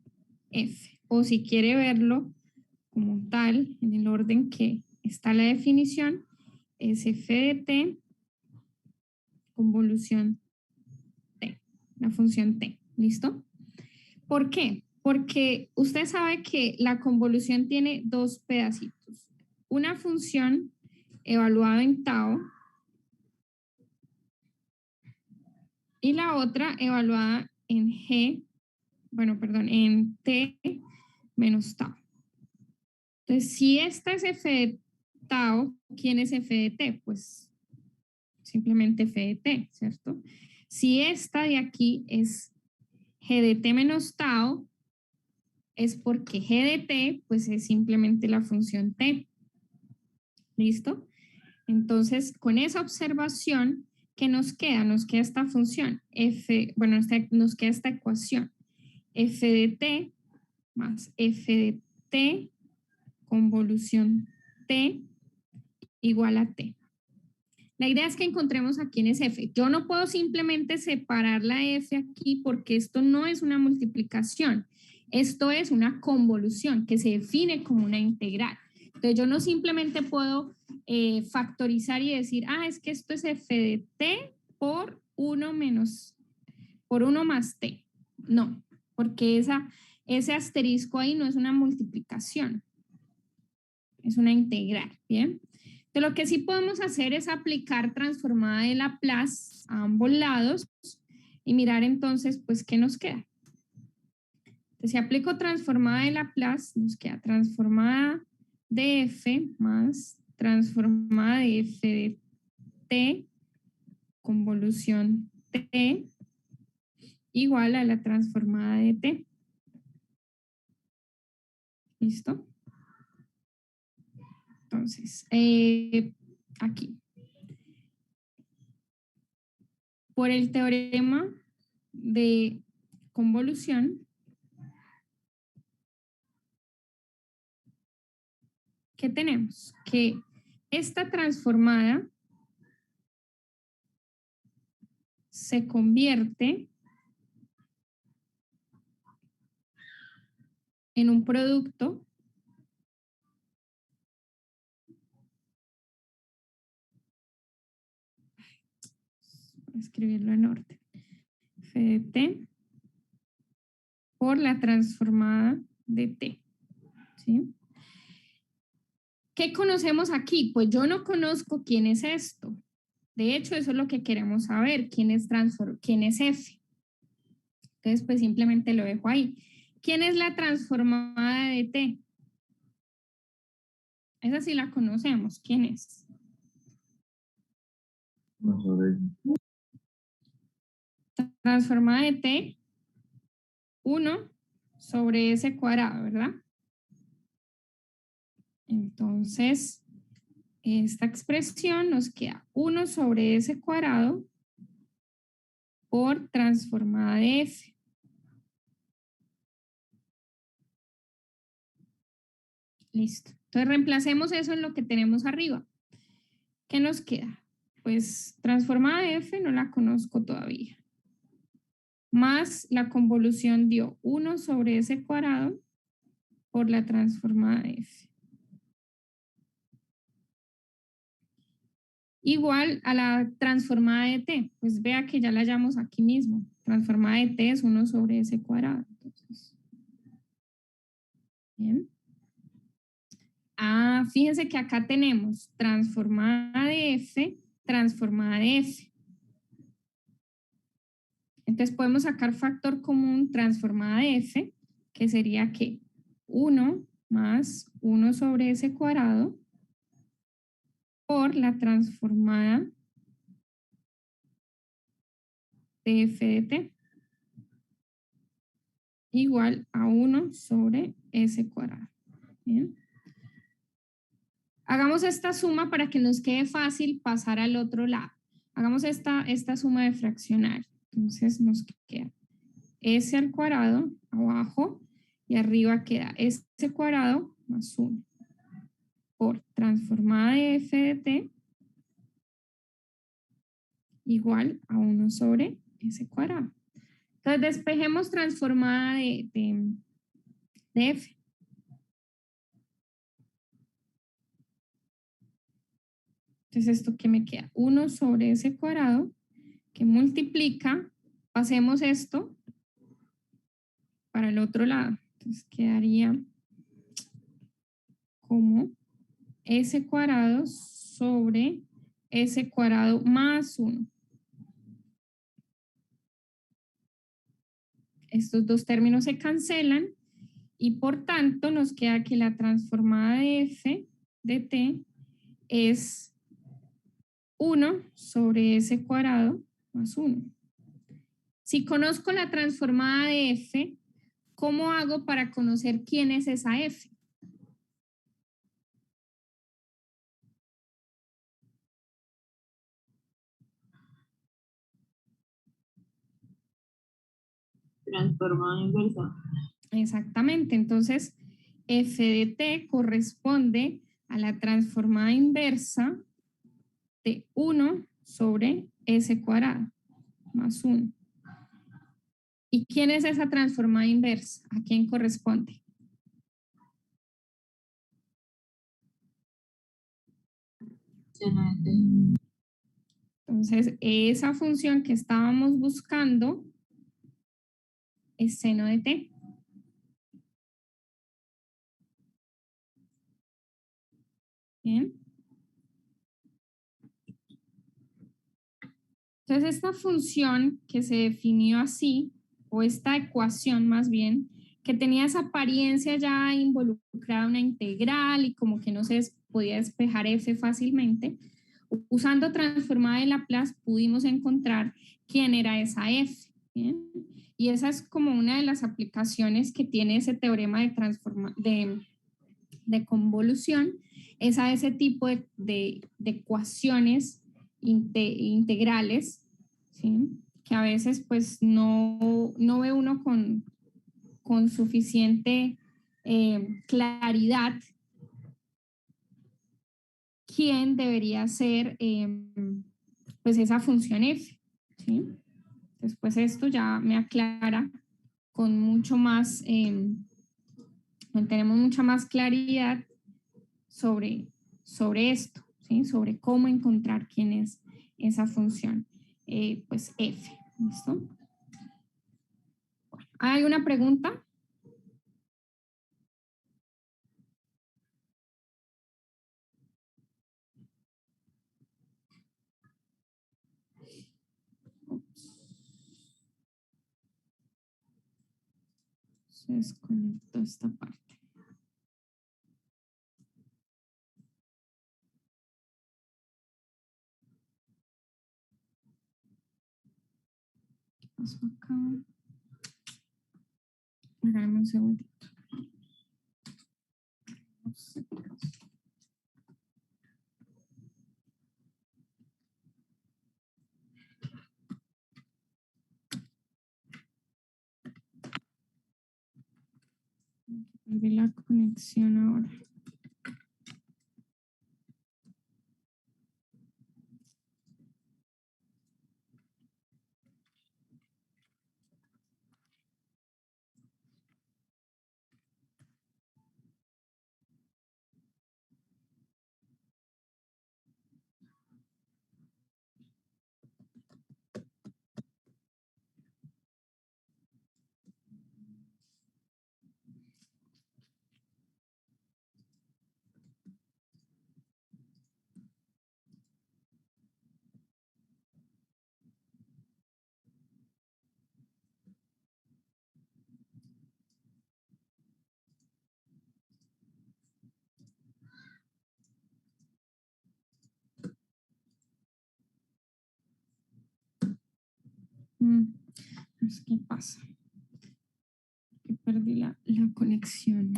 F. O si quiere verlo como tal, en el orden que está la definición, es F de T convolución t, la función t, ¿listo? ¿Por qué? Porque usted sabe que la convolución tiene dos pedacitos. Una función evaluada en tau y la otra evaluada en en t menos tau. Entonces, si esta es f de tau, ¿quién es f de t? Pues simplemente f de t, ¿cierto? Si esta de aquí es g de t menos tau, es porque g de t, pues es simplemente la función t. ¿Listo? Entonces, con esa observación, ¿qué nos queda? Nos queda esta función, nos queda esta ecuación, f de t más f de t convolución t igual a t. La idea es que encontremos a quién es f. Yo no puedo simplemente separar la f aquí porque esto no es una multiplicación. Esto es una convolución que se define como una integral. Entonces yo no simplemente puedo factorizar y decir, es que esto es f de t por 1 más t. No, porque ese asterisco ahí no es una multiplicación. Es una integral, ¿bien? De lo que sí podemos hacer es aplicar transformada de Laplace a ambos lados y mirar entonces, pues, ¿qué nos queda? Entonces, si aplico transformada de Laplace, nos queda transformada de f más transformada de f de t convolución t igual a la transformada de t. ¿Listo? Entonces, aquí. Por el teorema de convolución, ¿qué tenemos? Que esta transformada se convierte en un producto voy a escribirlo en orden, f de t por la transformada de t, ¿sí? ¿Qué conocemos aquí? Pues yo no conozco quién es esto. De hecho, eso es lo que queremos saber, quién es f. Entonces, pues simplemente lo dejo ahí. ¿Quién es la transformada de t? Esa sí la conocemos. ¿Quién es? No sobre Transformada de t, 1 sobre s cuadrado, ¿verdad? Entonces, esta expresión nos queda 1 sobre s cuadrado por transformada de f. Listo. Entonces, reemplacemos eso en lo que tenemos arriba. ¿Qué nos queda? Pues transformada de f no la conozco todavía. Más la convolución dio 1 sobre s cuadrado por la transformada de f. Igual a la transformada de t. Pues vea que ya la hallamos aquí mismo. Transformada de t es 1 sobre s cuadrado. Entonces, bien. Fíjense que acá tenemos transformada de f, transformada de f. Entonces podemos sacar factor común transformada de f, que sería que 1 más 1 sobre s cuadrado por la transformada de f de t igual a 1 sobre s cuadrado. Bien. Hagamos esta suma para que nos quede fácil pasar al otro lado. Hagamos esta suma de fraccionar. Entonces nos queda s al cuadrado abajo y arriba queda s cuadrado más 1 por transformada de f de t igual a 1 sobre s cuadrado. Entonces despejemos transformada de f. Entonces esto que me queda 1 sobre s cuadrado que multiplica, pasemos esto para el otro lado. Entonces quedaría como S cuadrado sobre S cuadrado más 1. Estos dos términos se cancelan y por tanto nos queda que la transformada de f de t es 1 sobre S cuadrado más 1. Si conozco la transformada de f, ¿cómo hago para conocer quién es esa f? Transformada inversa. Exactamente, entonces f de t corresponde a la transformada inversa de 1 sobre S cuadrado más 1. ¿Y quién es esa transformada inversa? ¿A quién corresponde? Seno de t. Entonces, esa función que estábamos buscando es seno de t. Bien. Entonces, esta función que se definió así, o esta ecuación más bien, que tenía esa apariencia ya involucrada en una integral y como que no se podía despejar f fácilmente, usando transformada de Laplace pudimos encontrar quién era esa f. ¿Bien? Y esa es como una de las aplicaciones que tiene ese teorema de convolución, es a ese tipo de ecuaciones integrales, ¿sí? Que a veces pues no ve uno con suficiente claridad quién debería ser pues esa función f, ¿sí? Después esto ya me aclara con mucho más, tenemos mucha más claridad sobre esto, ¿sí? Sobre cómo encontrar quién es esa función, pues f, ¿listo? ¿Hay alguna pregunta? Se desconectó esta parte. ¿Qué pasó acá? Dame un segundito. No sé qué pasó. Perdí la conexión ahora. ¿Qué pasa? Que perdí la conexión.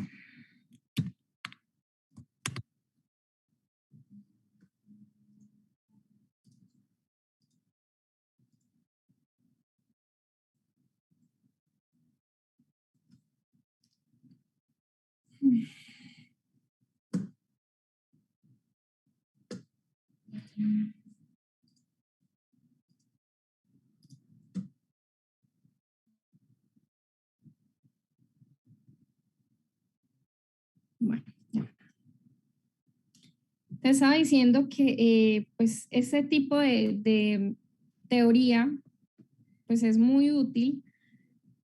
Bueno, ya. Te estaba diciendo que pues este tipo de teoría pues es muy útil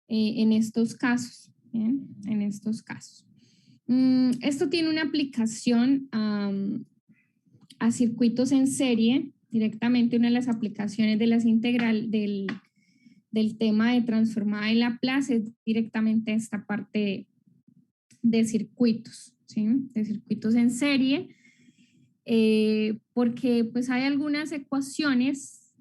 en estos casos, ¿bien? En estos casos. Esto tiene una aplicación a circuitos en serie, directamente una de las aplicaciones de las integral del tema de transformada de Laplace es directamente esta parte de circuitos, ¿sí? De circuitos en serie, porque pues hay algunas ecuaciones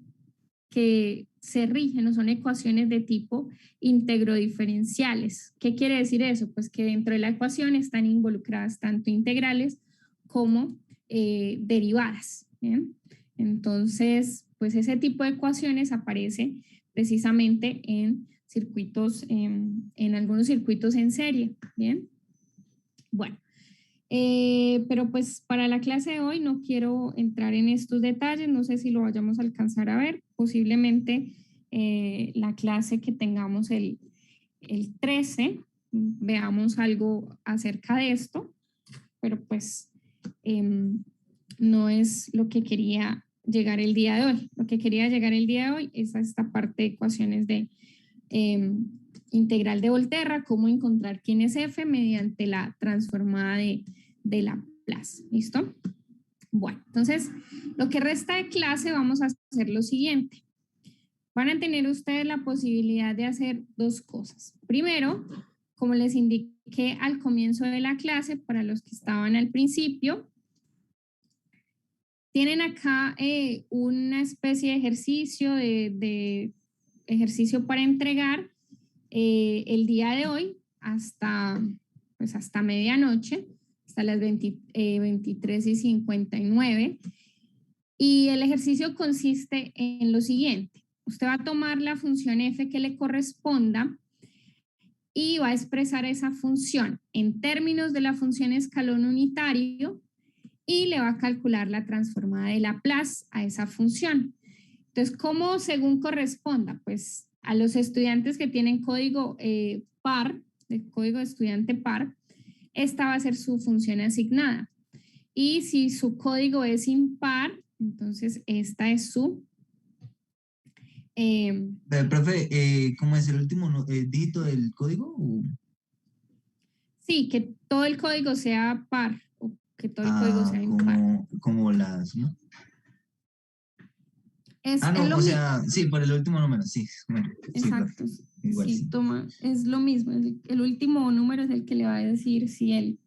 que se rigen o son ecuaciones de tipo integro-diferenciales. ¿Qué quiere decir eso? Pues que dentro de la ecuación están involucradas tanto integrales como derivadas, ¿bien? Entonces, pues ese tipo de ecuaciones aparece precisamente en circuitos, en algunos circuitos en serie, ¿bien? Bueno, pero pues para la clase de hoy no quiero entrar en estos detalles, no sé si lo vayamos a alcanzar a ver, posiblemente la clase que tengamos el 13, veamos algo acerca de esto, pero pues no es lo que quería llegar el día de hoy. Lo que quería llegar el día de hoy es a esta parte de ecuaciones de integral de Volterra, cómo encontrar quién es f mediante la transformada de Laplace. ¿Listo? Bueno, entonces lo que resta de clase vamos a hacer lo siguiente. Van a tener ustedes la posibilidad de hacer dos cosas. Primero, como les indiqué al comienzo de la clase, para los que estaban al principio, tienen acá una especie de ejercicio, de ejercicio para entregar el día de hoy pues hasta medianoche, hasta las 23:59. Y el ejercicio consiste en lo siguiente. Usted va a tomar la función f que le corresponda y va a expresar esa función en términos de la función escalón unitario y le va a calcular la transformada de Laplace a esa función. Entonces, ¿cómo según corresponda? Pues a los estudiantes que tienen código par, el código de estudiante par, esta va a ser su función asignada. Y si su código es impar, entonces esta es su... Profe, ¿cómo es el último dígito del código? Sí, que todo el código sea par o que todo el código sea impar. Como las, ¿no? Es No, lo o mismo. sea, sí, por el último número, sí. Bueno, sí, Exacto. profe, igual Sí, sí. toma, es lo mismo. El último número es el que le va a decir si él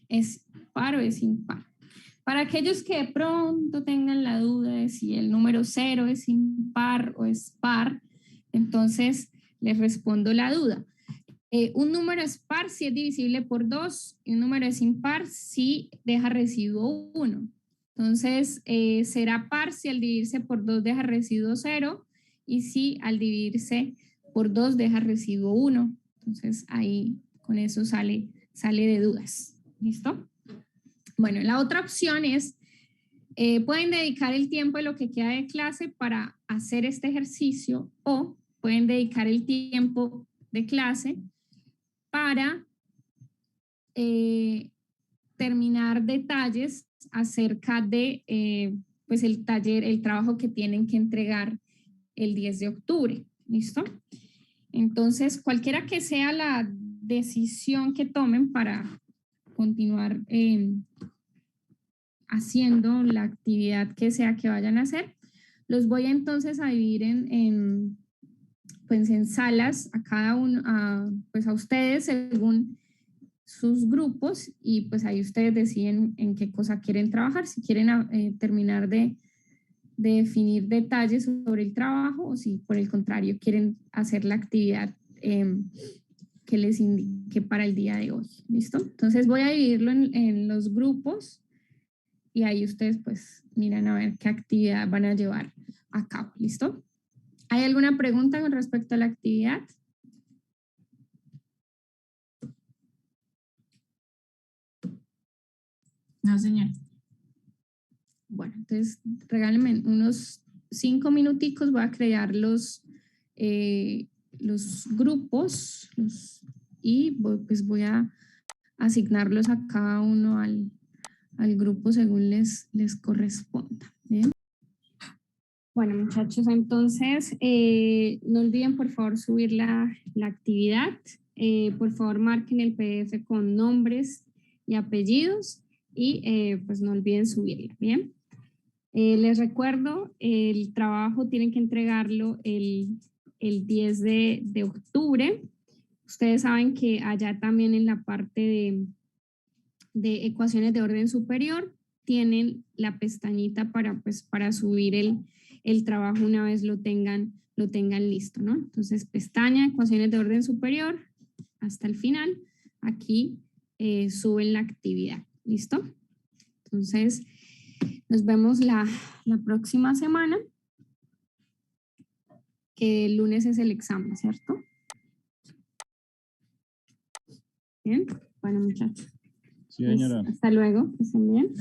es par o es impar. Para aquellos que de pronto tengan la duda de si el número 0 es impar o es par, entonces les respondo la duda. Un número es par si es divisible por 2 y un número es impar si deja residuo 1. Entonces, será par si al dividirse por 2 deja residuo 0 y si al dividirse por 2 deja residuo 1. Entonces, ahí con eso sale de dudas. ¿Listo? Bueno, la otra opción es, pueden dedicar el tiempo de lo que queda de clase para hacer este ejercicio o pueden dedicar el tiempo de clase para terminar detalles acerca de pues el taller, el trabajo que tienen que entregar el 10 de octubre. ¿Listo? Entonces, cualquiera que sea la decisión que tomen para continuar haciendo la actividad que sea que vayan a hacer, los voy entonces a dividir pues en salas a cada uno, pues a ustedes según sus grupos y pues ahí ustedes deciden en qué cosa quieren trabajar, si quieren terminar de definir detalles sobre el trabajo o si por el contrario quieren hacer la actividad que les indique para el día de hoy. ¿Listo? Entonces voy a dividirlo en los grupos y ahí ustedes pues miran a ver qué actividad van a llevar a cabo. ¿Listo? ¿Hay alguna pregunta con respecto a la actividad? No, señor. Bueno, entonces regálenme unos 5 minuticos, voy a crear los grupos y pues voy a asignarlos a cada uno al grupo según les corresponda. ¿Bien? Bueno, muchachos, entonces no olviden por favor subir la actividad. Por favor marquen el PDF con nombres y apellidos y pues no olviden subirla, ¿bien? Les recuerdo, el trabajo tienen que entregarlo el 10 de octubre. Ustedes saben que allá también en la parte de ecuaciones de orden superior tienen la pestañita para subir el trabajo una vez lo tengan listo, ¿no? Entonces, pestaña, ecuaciones de orden superior, hasta el final, aquí suben la actividad, ¿listo? Entonces, nos vemos la próxima semana, que el lunes es el examen, ¿cierto? Bien, bueno muchachos. Sí, señora. Hasta luego, que estén bien.